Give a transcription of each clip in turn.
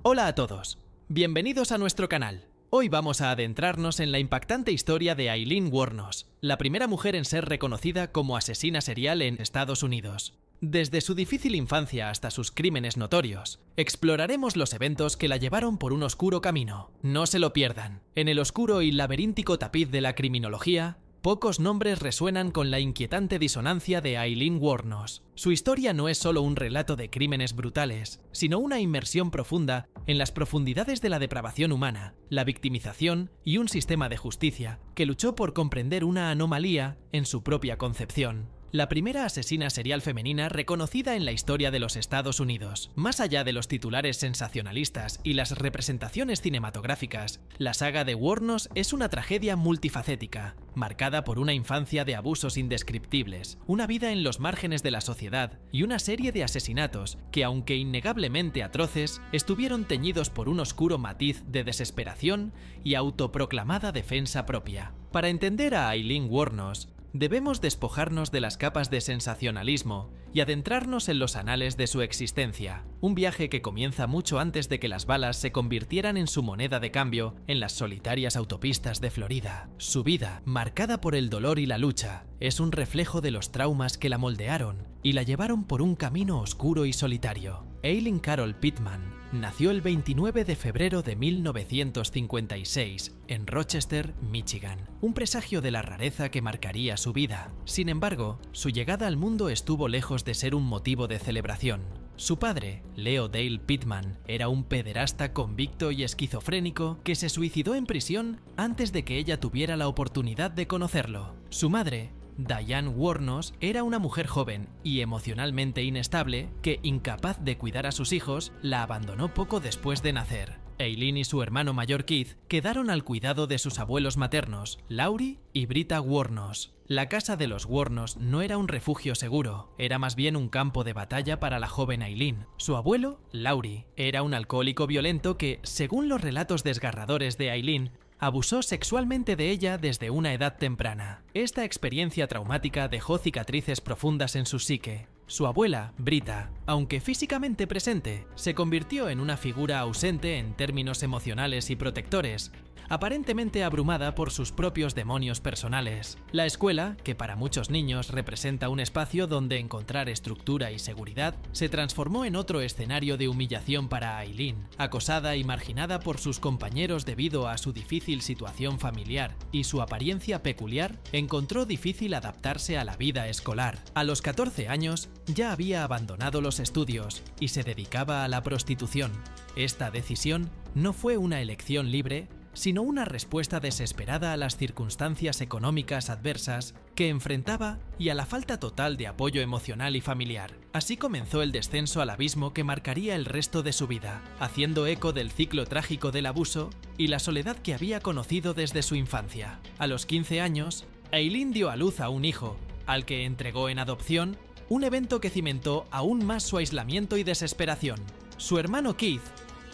Hola a todos, bienvenidos a nuestro canal. Hoy vamos a adentrarnos en la impactante historia de Aileen Wuornos, la primera mujer en ser reconocida como asesina serial en Estados Unidos. Desde su difícil infancia hasta sus crímenes notorios, exploraremos los eventos que la llevaron por un oscuro camino. No se lo pierdan. En el oscuro y laberíntico tapiz de la criminología, pocos nombres resuenan con la inquietante disonancia de Aileen Wuornos. Su historia no es solo un relato de crímenes brutales, sino una inmersión profunda en las profundidades de la depravación humana, la victimización y un sistema de justicia que luchó por comprender una anomalía en su propia concepción. La primera asesina serial femenina reconocida en la historia de los Estados Unidos. Más allá de los titulares sensacionalistas y las representaciones cinematográficas, la saga de Wuornos es una tragedia multifacética, marcada por una infancia de abusos indescriptibles, una vida en los márgenes de la sociedad y una serie de asesinatos que, aunque innegablemente atroces, estuvieron teñidos por un oscuro matiz de desesperación y autoproclamada defensa propia. Para entender a Aileen Wuornos, debemos despojarnos de las capas de sensacionalismo y adentrarnos en los anales de su existencia, un viaje que comienza mucho antes de que las balas se convirtieran en su moneda de cambio en las solitarias autopistas de Florida. Su vida, marcada por el dolor y la lucha, es un reflejo de los traumas que la moldearon y la llevaron por un camino oscuro y solitario. Eileen Carol Pittman nació el 29 de febrero de 1956 en Rochester, Michigan, un presagio de la rareza que marcaría su vida. Sin embargo, su llegada al mundo estuvo lejos de ser un motivo de celebración. Su padre, Leo Dale Pittman, era un pederasta convicto y esquizofrénico que se suicidó en prisión antes de que ella tuviera la oportunidad de conocerlo. Su madre, Diane Wuornos, era una mujer joven y emocionalmente inestable que, incapaz de cuidar a sus hijos, la abandonó poco después de nacer. Aileen y su hermano mayor Keith quedaron al cuidado de sus abuelos maternos, Laurie y Britta Wuornos. La casa de los Wuornos no era un refugio seguro, era más bien un campo de batalla para la joven Aileen. Su abuelo, Laurie, era un alcohólico violento que, según los relatos desgarradores de Aileen, abusó sexualmente de ella desde una edad temprana. Esta experiencia traumática dejó cicatrices profundas en su psique. Su abuela, Britta, aunque físicamente presente, se convirtió en una figura ausente en términos emocionales y protectores, aparentemente abrumada por sus propios demonios personales. La escuela, que para muchos niños representa un espacio donde encontrar estructura y seguridad, se transformó en otro escenario de humillación para Aileen. Acosada y marginada por sus compañeros debido a su difícil situación familiar y su apariencia peculiar, encontró difícil adaptarse a la vida escolar. A los 14 años, ya había abandonado los estudios y se dedicaba a la prostitución. Esta decisión no fue una elección libre, sino una respuesta desesperada a las circunstancias económicas adversas que enfrentaba y a la falta total de apoyo emocional y familiar. Así comenzó el descenso al abismo que marcaría el resto de su vida, haciendo eco del ciclo trágico del abuso y la soledad que había conocido desde su infancia. A los 15 años, Aileen dio a luz a un hijo, al que entregó en adopción, un evento que cimentó aún más su aislamiento y desesperación. Su hermano Keith,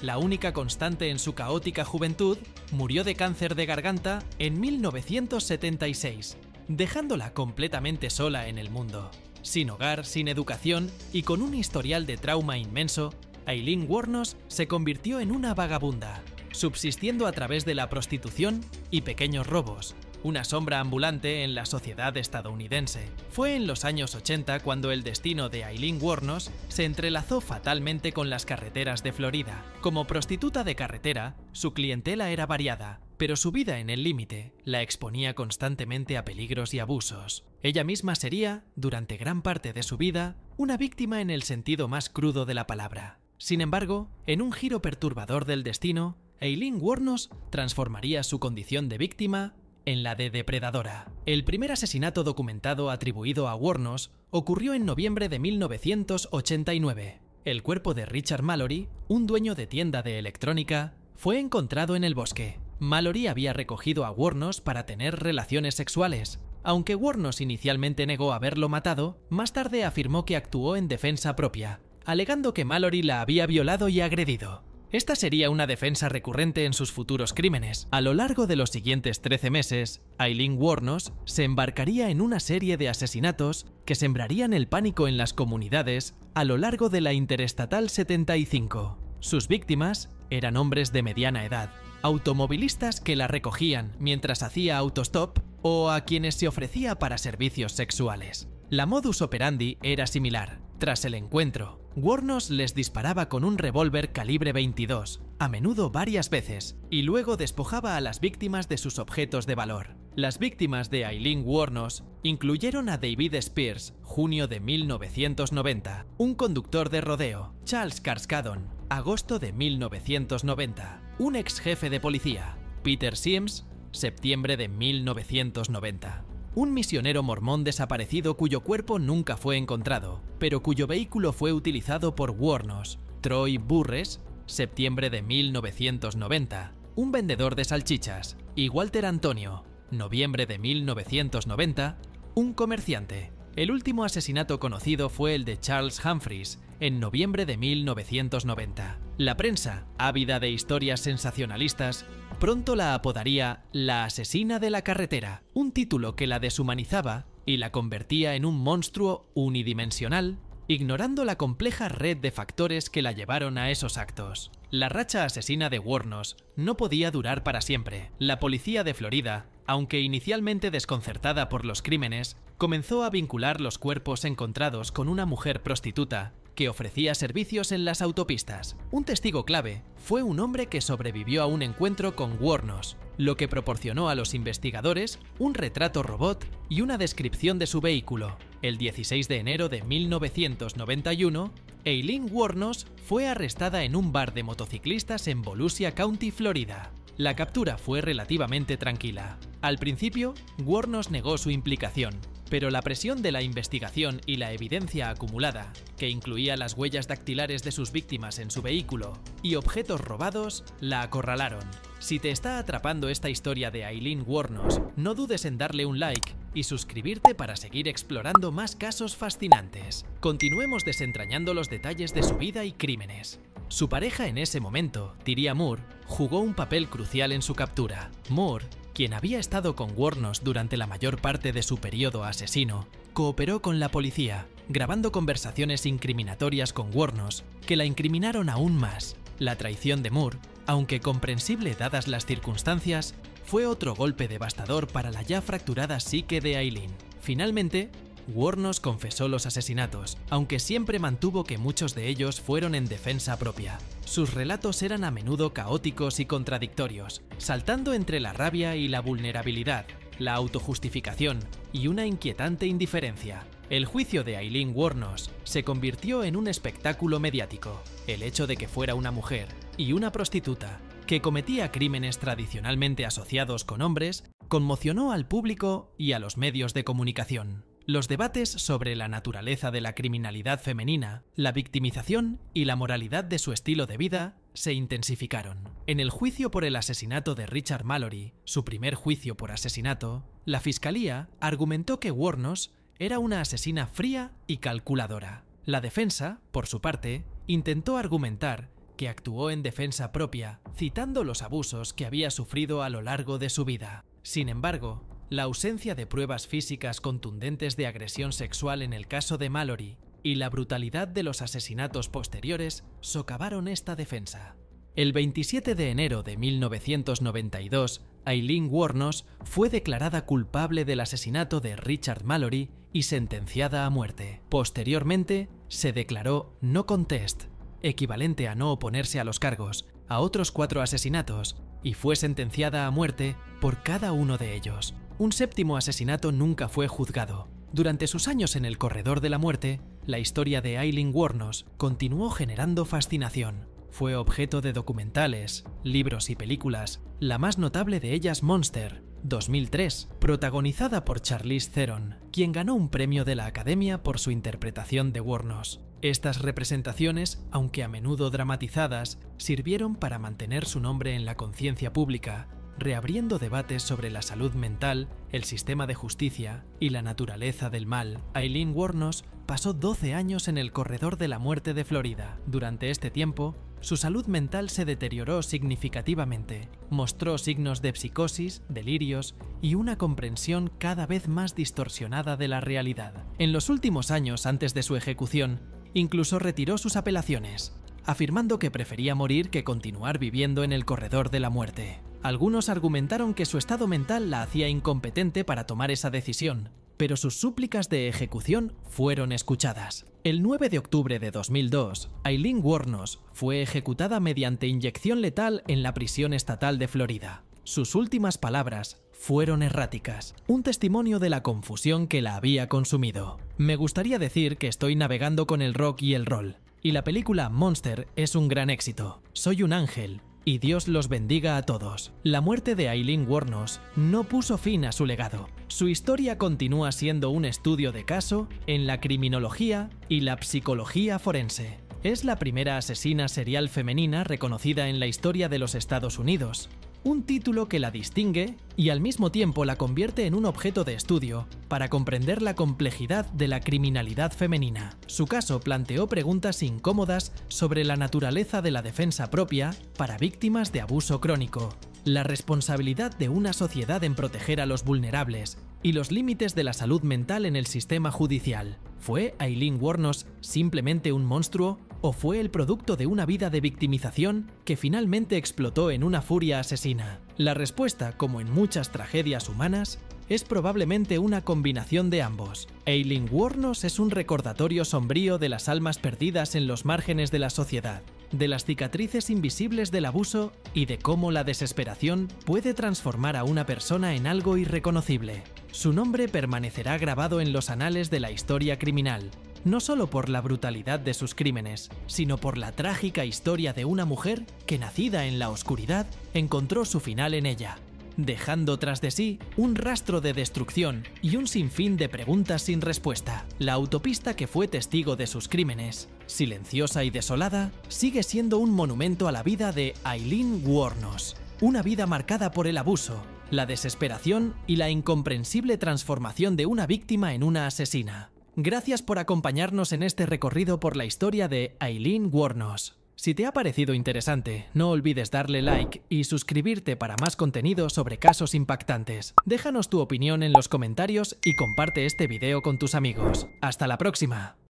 la única constante en su caótica juventud, murió de cáncer de garganta en 1976, dejándola completamente sola en el mundo. Sin hogar, sin educación y con un historial de trauma inmenso, Aileen Wuornos se convirtió en una vagabunda, subsistiendo a través de la prostitución y pequeños robos, una sombra ambulante en la sociedad estadounidense. Fue en los años 80 cuando el destino de Aileen Wuornos se entrelazó fatalmente con las carreteras de Florida. Como prostituta de carretera, su clientela era variada, pero su vida en el límite la exponía constantemente a peligros y abusos. Ella misma sería, durante gran parte de su vida, una víctima en el sentido más crudo de la palabra. Sin embargo, en un giro perturbador del destino, Aileen Wuornos transformaría su condición de víctima en la de depredadora. El primer asesinato documentado atribuido a Wuornos ocurrió en noviembre de 1989. El cuerpo de Richard Mallory, un dueño de tienda de electrónica, fue encontrado en el bosque. Mallory había recogido a Wuornos para tener relaciones sexuales. Aunque Wuornos inicialmente negó haberlo matado, más tarde afirmó que actuó en defensa propia, alegando que Mallory la había violado y agredido. Esta sería una defensa recurrente en sus futuros crímenes. A lo largo de los siguientes 13 meses, Aileen Wuornos se embarcaría en una serie de asesinatos que sembrarían el pánico en las comunidades a lo largo de la Interestatal 75. Sus víctimas eran hombres de mediana edad, automovilistas que la recogían mientras hacía autostop o a quienes se ofrecía para servicios sexuales. La modus operandi era similar. Tras el encuentro, Wuornos les disparaba con un revólver calibre 22, a menudo varias veces, y luego despojaba a las víctimas de sus objetos de valor. Las víctimas de Aileen Wuornos incluyeron a David Spears, junio de 1990, un conductor de rodeo, Charles Carskadon, agosto de 1990, un ex jefe de policía, Peter Sims, septiembre de 1990. Un misionero mormón desaparecido cuyo cuerpo nunca fue encontrado, pero cuyo vehículo fue utilizado por Wuornos, Troy Burress, septiembre de 1990. Un vendedor de salchichas, y Walter Antonio, noviembre de 1990. Un comerciante. El último asesinato conocido fue el de Charles Humphreys, en noviembre de 1990. La prensa, ávida de historias sensacionalistas, pronto la apodaría la asesina de la carretera, un título que la deshumanizaba y la convertía en un monstruo unidimensional, ignorando la compleja red de factores que la llevaron a esos actos. La racha asesina de Wuornos no podía durar para siempre. La policía de Florida, aunque inicialmente desconcertada por los crímenes, comenzó a vincular los cuerpos encontrados con una mujer prostituta que ofrecía servicios en las autopistas. Un testigo clave fue un hombre que sobrevivió a un encuentro con Wuornos, lo que proporcionó a los investigadores un retrato robot y una descripción de su vehículo. El 16 de enero de 1991, Aileen Wuornos fue arrestada en un bar de motociclistas en Volusia County, Florida. La captura fue relativamente tranquila. Al principio, Wuornos negó su implicación, pero la presión de la investigación y la evidencia acumulada, que incluía las huellas dactilares de sus víctimas en su vehículo y objetos robados, la acorralaron. Si te está atrapando esta historia de Aileen Wuornos, no dudes en darle un like y suscribirte para seguir explorando más casos fascinantes. Continuemos desentrañando los detalles de su vida y crímenes. Su pareja en ese momento, Tyria Moore, jugó un papel crucial en su captura. Moore, quien había estado con Wuornos durante la mayor parte de su periodo asesino, cooperó con la policía, grabando conversaciones incriminatorias con Wuornos que la incriminaron aún más. La traición de Moore, aunque comprensible dadas las circunstancias, fue otro golpe devastador para la ya fracturada psique de Aileen. Finalmente, Wuornos confesó los asesinatos, aunque siempre mantuvo que muchos de ellos fueron en defensa propia. Sus relatos eran a menudo caóticos y contradictorios, saltando entre la rabia y la vulnerabilidad, la autojustificación y una inquietante indiferencia. El juicio de Aileen Wuornos se convirtió en un espectáculo mediático. El hecho de que fuera una mujer y una prostituta que cometía crímenes tradicionalmente asociados con hombres conmocionó al público y a los medios de comunicación. Los debates sobre la naturaleza de la criminalidad femenina, la victimización y la moralidad de su estilo de vida se intensificaron. En el juicio por el asesinato de Richard Mallory, su primer juicio por asesinato, la fiscalía argumentó que Wuornos era una asesina fría y calculadora. La defensa, por su parte, intentó argumentar que actuó en defensa propia, citando los abusos que había sufrido a lo largo de su vida. Sin embargo, la ausencia de pruebas físicas contundentes de agresión sexual en el caso de Mallory y la brutalidad de los asesinatos posteriores socavaron esta defensa. El 27 de enero de 1992, Aileen Wuornos fue declarada culpable del asesinato de Richard Mallory y sentenciada a muerte. Posteriormente, se declaró no contest, equivalente a no oponerse a los cargos, a otros 4 asesinatos, y fue sentenciada a muerte por cada uno de ellos. Un séptimo asesinato nunca fue juzgado. Durante sus años en el corredor de la muerte, la historia de Aileen Wuornos continuó generando fascinación. Fue objeto de documentales, libros y películas, la más notable de ellas Monster, 2003, protagonizada por Charlize Theron, quien ganó un premio de la Academia por su interpretación de Wuornos. Estas representaciones, aunque a menudo dramatizadas, sirvieron para mantener su nombre en la conciencia pública, reabriendo debates sobre la salud mental, el sistema de justicia y la naturaleza del mal. Aileen Wuornos pasó 12 años en el corredor de la muerte de Florida. Durante este tiempo, su salud mental se deterioró significativamente. Mostró signos de psicosis, delirios y una comprensión cada vez más distorsionada de la realidad. En los últimos años antes de su ejecución, incluso retiró sus apelaciones. afirmando que prefería morir que continuar viviendo en el corredor de la muerte. Algunos argumentaron que su estado mental la hacía incompetente para tomar esa decisión, pero sus súplicas de ejecución fueron escuchadas. El 9 de octubre de 2002, Aileen Wuornos fue ejecutada mediante inyección letal en la prisión estatal de Florida. Sus últimas palabras fueron erráticas, un testimonio de la confusión que la había consumido. Me gustaría decir que estoy navegando con el rock y el roll, y la película Monster es un gran éxito. Soy un ángel, y Dios los bendiga a todos. La muerte de Aileen Wuornos no puso fin a su legado. Su historia continúa siendo un estudio de caso en la criminología y la psicología forense. Es la primera asesina serial femenina reconocida en la historia de los Estados Unidos. Un título que la distingue y al mismo tiempo la convierte en un objeto de estudio para comprender la complejidad de la criminalidad femenina. Su caso planteó preguntas incómodas sobre la naturaleza de la defensa propia para víctimas de abuso crónico, la responsabilidad de una sociedad en proteger a los vulnerables y los límites de la salud mental en el sistema judicial. ¿Fue Aileen Wuornos simplemente un monstruo o fue el producto de una vida de victimización que finalmente explotó en una furia asesina? La respuesta, como en muchas tragedias humanas, es probablemente una combinación de ambos. Aileen Wuornos es un recordatorio sombrío de las almas perdidas en los márgenes de la sociedad, de las cicatrices invisibles del abuso y de cómo la desesperación puede transformar a una persona en algo irreconocible. Su nombre permanecerá grabado en los anales de la historia criminal, no solo por la brutalidad de sus crímenes, sino por la trágica historia de una mujer que, nacida en la oscuridad, encontró su final en ella, dejando tras de sí un rastro de destrucción y un sinfín de preguntas sin respuesta. La autopista que fue testigo de sus crímenes, silenciosa y desolada, sigue siendo un monumento a la vida de Aileen Wuornos, una vida marcada por el abuso, la desesperación y la incomprensible transformación de una víctima en una asesina. Gracias por acompañarnos en este recorrido por la historia de Aileen Wuornos. Si te ha parecido interesante, no olvides darle like y suscribirte para más contenido sobre casos impactantes. Déjanos tu opinión en los comentarios y comparte este video con tus amigos. ¡Hasta la próxima!